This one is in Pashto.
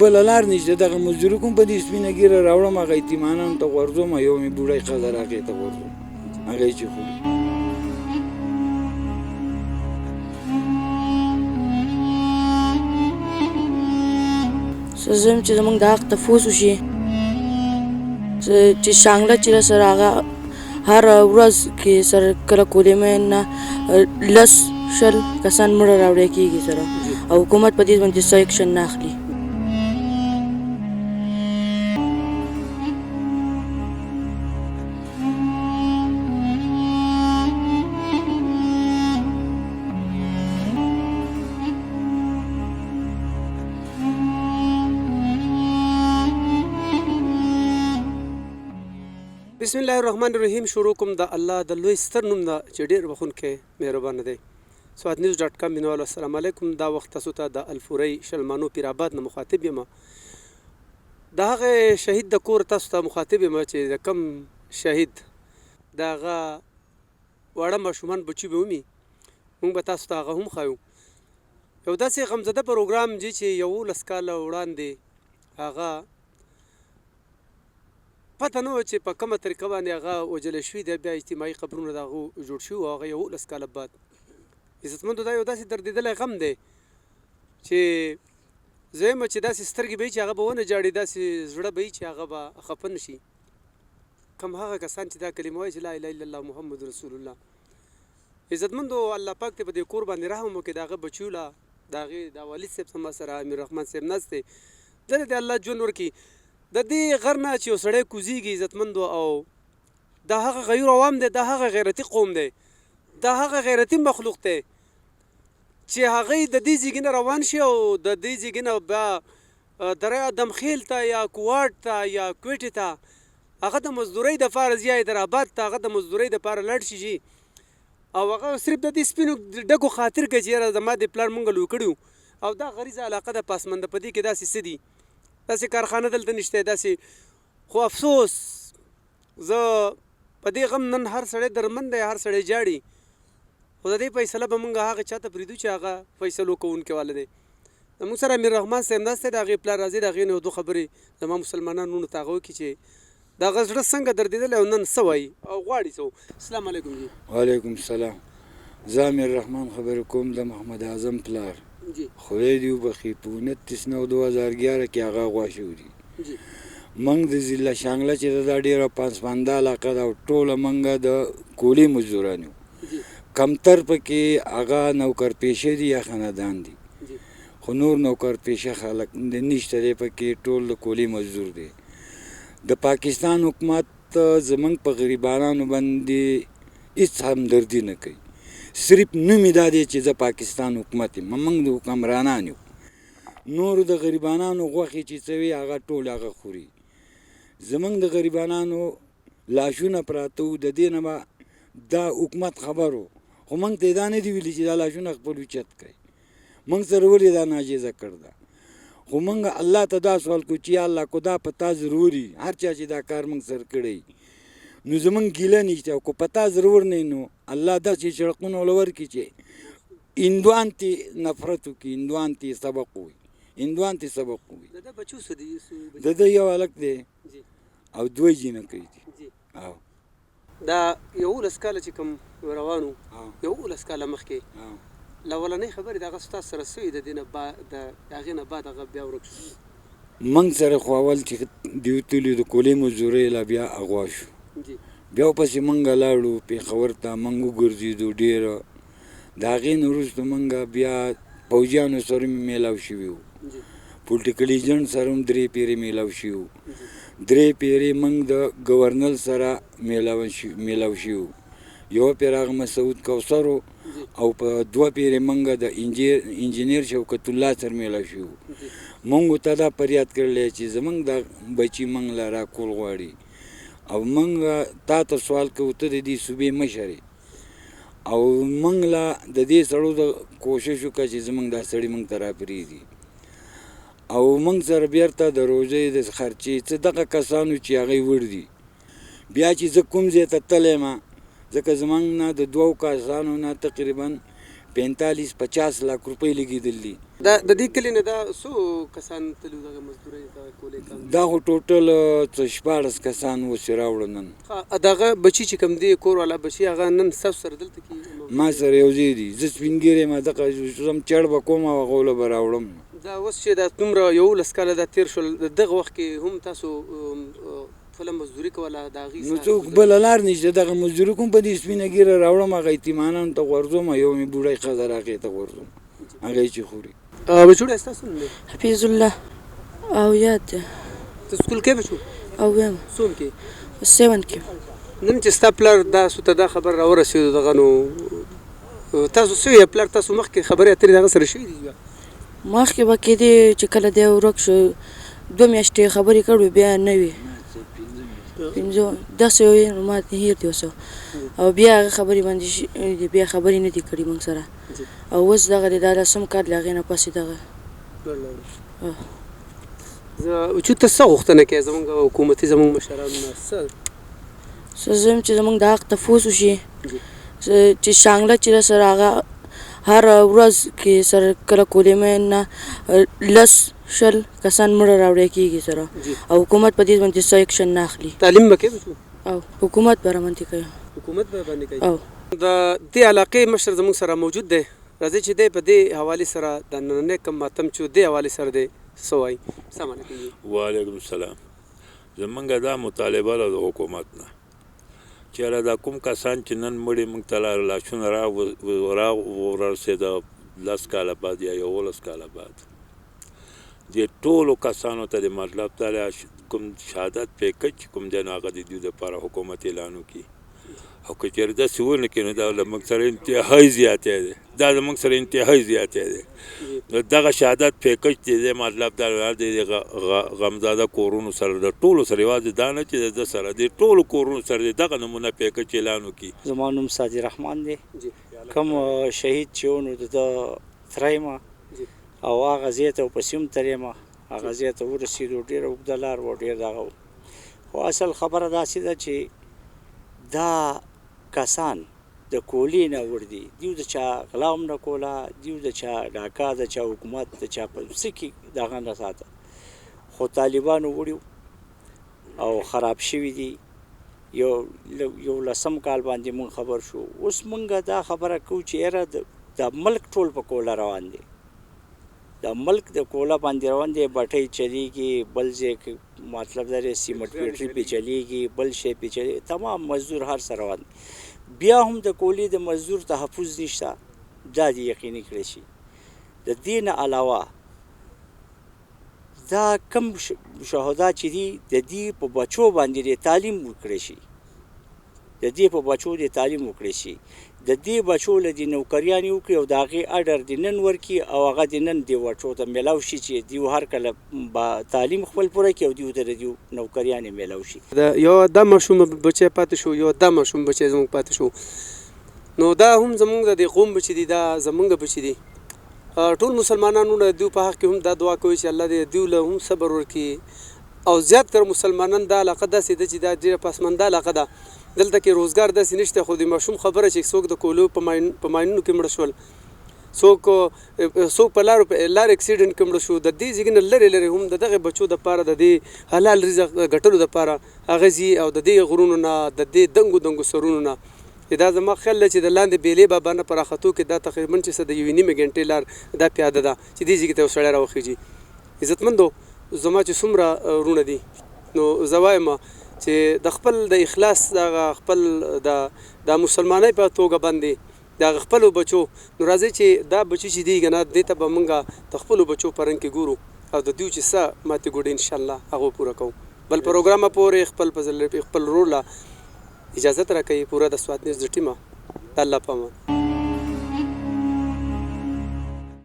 بله لار نشته دغه مزدوري کوم په دې سپینه ږیره راوړم هغه یتیمانانو ته غورځوم یو مې بوډۍ ښځه ده هغې ته غورځوم هغه یې چې خوري. زه ځم چې زموږ د حق تفوس وشي چې شانګله چې سره هغه هره ورځ کې سره کله کودمې نه لس شل کسان مړه راوړی کېږي سره او حکومت په دې باندې څه اکشن نه اخلي. بسم الله الرحمن الرحیم. شروع کوم د الله د لوی ستر نوم نه چې ډېر بخښونکی مهربانه دی. سوات نیوز ډاټ کام مینوالو السلام علیکم. دا وخت تاسو ته د الفورۍ شلمانو پیر آباد نه مخاطب یم. د هغه شهید د کور تاسو ته مخاطب یم چې د کم شهید د هغه واړه ماشومان بچي به ومي موږ به تاسو ته هغه هم ښایو. یو داسې غمزده پروګرام دی چې 11 کاله وړاندې هغه پته نه وه چې په کومه طریقه باندې هغه وژلی شوي دی. بیا اجتماعي قبرونه د هغو جوړ شوي وو. هغه 11 کاله بعد عزتمندو دا یو داسې دردېدلی غم دی چې زه یم چې داسې سترګې به وي چې هغه به ونه جاړي، داسې زړه به وي چې هغه به خفه نه شي. کم هغه کسان چې دا کلمه وایي چې لا اله الا الله محمد رسول الله. عزتمندو الله پاک ته په دې کور باندې رحم وکړي. د هغه بچیو له د هغې د والد صاحب زما سره امیر رحمان صاحب ناست دی. دلته دې الله ژوند ورکړي. د دې غر نه چې یو سړی کوزیږي عزتمندو او دا هغه غیر عوام دی، دا هغه غیرتي قوم دی، دا هغه غیرتي مخلوق دی چې هغوی د دې ځایګي نه روان شي او د دې ځایګي نه بیا دره دمخیل ته یا کوواټ ته یا کویټې ته هغه د مزدورۍ دپاره ځي، یا حیدرآباد ته هغه د مزدورۍ دپاره لاړ شي او هغه صرف د دې سپینو ډکو خاطر کوي چې یاره زما د پلار مونږ لوی کړي او دا غریزه علاقه د پاسمنده په دې کې داسې څه دي، داسې کارخانه دلته نشته داسې. خو افسوس زه په دې غم نن هر سړی درمند دی، هر سړی جاړي، خو د دې فیصله به مونږ هغه چا ته پرېږدو چې هغه فیصلو کوونکی والا دی. زموږ سره امیر رحمان صاحب ناست دی، د هغې پلار راځي، د هغې نه یو 2 خبرې زما مسلمانانو وروڼو ته هغه وکړي چې د هغه زړه څنګه دردېدلی او نن څه وایي او غواړي څه. السلام علیکم جی. وعلیکم السلام. زه امیر رحمان خبرې کوم د محمد اعظم پلار. خدای دې وبخي په 29/9/2011 کې هغه غوا شوي دي. موږ د ضلع شانګله چې دا ډېره پانسمانده علاقه ده او ټوله موږ د کولي مزدوران یو. کمتر پکې هغه نوکرپېشه دي یا خاندان دي، خو نور نوکرپېشه خلک نشته دی پکې، ټول د کولي مزدور دی. د پاکستان حکومت زموږ په غریبانانو باندې هېڅ همدردي نه کوي. صرف نوم یې دا دی چې زه پاکستان حکومت یم، موږ د حکمرانان یو. نورو د غریبانانو غوښې چې څه وي هغه ټول هغه خوري. زموږ د غریبانانو لاشونه پراته وو، د دې نه به دا حکومت خبر و، خو موږ ته یې دا نه دي ویلي چې دا لاشونه خپل اوچت کړئ. موږ سره ولې دا ناجیزه کړ ده. خو موږ الله ته دا سوال کوو چې یا الله کو دا په تا ضروري، هر چا چې دا کار موږ سره کړی نو زموږ ګیله نشته، او که په تا ضرور نه نو الله داسې چړقونه له ورکړي چې هندوان تې نفرت وکړي، هندوان تې سبق ووایي، هندوان تې سبق ووایي. د ده یو هلک دی او 2 جینکۍ دي. دا 11 کاله چې کوم روان وو 11 کاله مخکې لولنۍ خبرې د هغه ستاسو سره سوي د دې نه د هغې نه بعد هغه بیا ورک شو. موږ سره خو اول چې دوی تللي د کولۍ مزدورۍ له بیا اغوا شو، بیا ورپسې موږ لاړو پېښور ته، موږ وګرځېدو ډېره. د هغې نه وروسته موږ بیا پوځیانو سره مې میلاو شوي وو، پولیټیکل ایجنټ سره هم 3 پیرې میلاو شوي وو. 3 پیرې موږ د ګورنر سره میلاو شوي وو. یو پیر هغه مسعود کوثر و او په 2 پیرې موږ د انجینیر شوکت الله سره میلاو شوي وو. موږ ته دا فریاد کړلی چې زموږ دا بچي موږ له راکول غواړي او موږ تا ته سوال کوو، ته د دې صوبې مشر یې او موږ له د دې سړو د کوشش وکړه چې زموږ دا سړي موږ ته راپرېږدي او موږ سره بیرته د روژې د خرچې څه دغه کسانو چې هغوی وړ دي. بیا چې زه کوم ځای ته تللی یم، ځکه زموږ نه د 2 کسانو نه تقریبا 45-50 لاک روپۍ لګېدل دي. دا د دې کلي نه دا څو کسان تلو دغه مزدورۍ ته کولې کام دا خو ټوټل 14 کسان و چې راوړل نن. دغه بچي چې کوم دی کور والا بچي هغه نن ستاسو سره دلته کې ما سره یو ځای دي. زه سپین ږیری یم، دغه زم چړ به کوم او هغه له به راوړم. دا اوس چې دا دومره 11 کاله دا تېر شول، دغه وخت کې هم تاسو خپله مزدوري کوله د هغې نو څوک بله لار نشته. دغه مزدوري کوم په دې سپینه ږیره راوړم، هغه یتیمانانو ته غورځوم، یو مې بوډۍ ښځه راغې ته غورځوم، هغه چې خوري. بچوړی ستاسو نوم دی؟ حفیظ الله. او یاد دی. ته سکول کې بچو؟ او یم څوم کې؟ 7 کې. نن چې ستا پلار تاسو ته دا خبر راورسېدو دغه نو تاسو څه ویل؟ پلار تاسو مخکې خبرې اترې د هغه سره شوي دي؟ مخکې به کېدې چې کله دی ورک شو 2 میاشتې خبرې کړو، بیا نه وي 15 داسې وي، ما هېر دی اوس. او بیا هغه خبرې باندې بیا خبرې نه دي کړي موږ سره. او اوس دغه دی دا 10 کال له هغې نه پسې دغه چې ته څه غوښتنه کوې زموږ حکومتي زموږ مشرانو نه؟ څه زه چې زموږ د حق تفوس وشي، چې شانګله چې سره هغه هر ورځ کې سره کله کولمې نه 10 کسان مړه راوړی کېږي سره، او حکومت په دې باندې څه اکشن نه اخلي. تعلیم به کوې بچو؟ او حکومت به رامنځته کوي. حکومت به باندې کوي. او د دې علاقې مشر زموږ سره موجود دی، راځئ چې دی په دې حوالې سره د نننی کم ماتم چې دې حوالې سره دی څه وایي. السلام علیکم. وعلیکم السلام. زمونږ دا مطالبه ده د حکومت نه، چېرې دا کوم کسان چې نن مړي موږ ته لاشونه راورسېده 10 کاله بعد یا 11 کاله بعد، دې ټولو کسانو ته د مطلب ته کوم شهادت پیکج چې کوم دی نو هغه د دوی دپاره حکومت اعلان وکړي. او که چېرې داسې ونه کړي نو دا له موږ سره انتهایي زیاتی دی، دا زموږ سره انتهایي زیاتی دی. نو دغه شهادت پیکج چې دی مطلب دا د غمزاده کورونو سره د ټولو سره یوازې دا نه چې د ده سره د ټولو کورونو سره د دغه نمونه پیکج اعلان وکړي. زما نوم ساجي رحمان دی. کوم شهید چې و نو د ده تره یم او هغه ځای ته پسې هم تللی یم، هغه ځای ته ورسېدو، ډېره اوږده لار و، ډېر دغه و. خو اصل خبره داسې ده چې دا کسان د کولې نه وړ دي، دیو د چا غلا هم نه کوله، دیو د چا ډاکا، د چا حکومت د چا په څه کې دغه نه ساته، خو طالبانو وړي او خراب شوي دي. یو 10 کال باندې مونږ خبر شو. اوس مونږ دا خبره کوو چې یاره د ملک ټول په کوله روان دی، د ملک د کوله باندې روان دی، بټۍ چلیږي، بل ځای کې مطلب دا دی سیمټ فیکټري پې چلیږي، بل شی پې چلیږي، تمام مزدور هر څه روان دی. بیا هم د کولې د مزدور تحفظ نشته، دا دې یقیني کړی شي. د دې نه علاوه دا کم شهدا چې دي د دې په بچو باندې د تعلیم وکړی شي، د دې په بچو د تعلیم وکړی شي، د دې بچو له دې نوکریانې وکړي او د هغې اډر د نن ورکړي او هغه د نن دې بچو ته میلاو شي چې دیو هر کله به تعلیم خپل پوره کړي او دیو ته د دیو نوکریانې میلاو شي. یو دا ماشوم بچی پاتې شو، یو دا ماشوم بچی زموږ پاتې شو، نو دا هم زموږ د دې قوم بچي دي، دا زموږ بچي دي. ټول مسلمانانو د دیو په حق کې هم دا دعا کوي چې الله دې دیو له هم صبر ورکړي. او زیات تر مسلمانان دا علاقه داسې ده چې دا ډېره پسمانده علاقه ده، دلته کې روزګار داسې نشته. خو د ماشوم خبره چې څوک د کولو په ماینونو کې مړه شول، څوک په لارو اکسیډنټ کې مړه شو، د دې ځای نه لرې لرې هم د دغه بچو دپاره د دې حلال رزق ګټلو دپاره هغه ځي او د دې غرونو نه، د دې دنګو سرونو نه. دا زما خیال دی چې د لاندې بیلې بابا نه په راختو کې دا تقریبا چې څه د 1.5 غنټې لار دا پیاده ده چې دې ځای کې ته یو سړی راوخیږي. عزتمندو، زما چې څومره وروڼه دي، نو زه وایم چې د خپل د اخلاص دغه خپل د مسلمانۍ په توګه باندې د خپلو بچو، نو راځئ چې دا بچي چې دي که نه دې ته به موږ د خپلو بچو په رنګ کې ګورو او د دوی چې څه ماتې ګوډې انشاءالله هغه پوره کوو. بل پروګرامه پورې خپل رول اجازت راکوي پوره د سواد نیوز د ټیمه. د الله په امان.